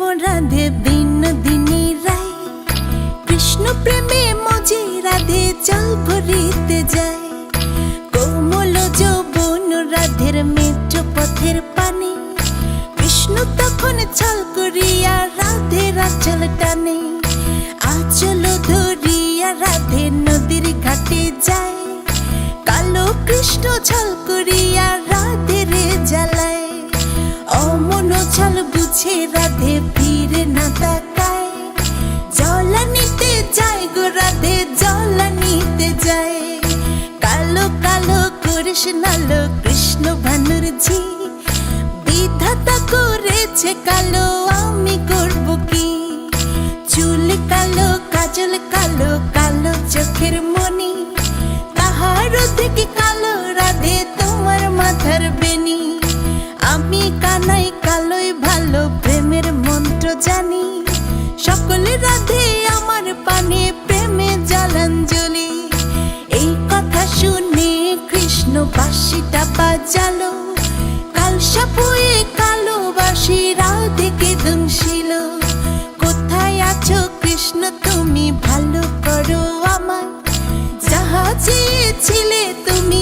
রাধে বিনোদিনী রায়, কৃষ্ণ প্রেমে মজে রাধে জল ভরিতে যায়। কোমল যৌবন রাধের মেঠো পথের পানে, কৃষ্ণ তখন ছল করিয়া রাধের আঁচল টানে। আঁচল ধরিয়া রাধে নদীর ঘাটে যায়, কালো কৃষ্ণ ছল করিয়া রাধের জ্বালায়। অমন ছল বুঝে রাধে ফিরে না তাকায়, জলা নিতে যায় গো রাধে জলা নিতে যায়। কালো কালো করিস নালো কৃষ্ণ ভানুর ঝি, বিধাতা করেছে কালো আমি করব কি। চুল কালো কাজল কালো কালো চোখের মনি, তাহার থেকে কালো রাধে তোমার মাথার বেনি। আমি কানাই কালোই ভালো প্রেমের মন্ত্র জানি, সকলে রাধে আমার পানে প্রেমে জলাঞ্জলি। এই কথা শুনে কৃষ্ণ বাঁশিটা বাজালো, কালসা হয়ে কালো বাঁশি রাধেকে দুংশিল। কোথায় আছো কৃষ্ণ তুমি ভালো করো আমায়, যাহা চেয়েছিলে তুমি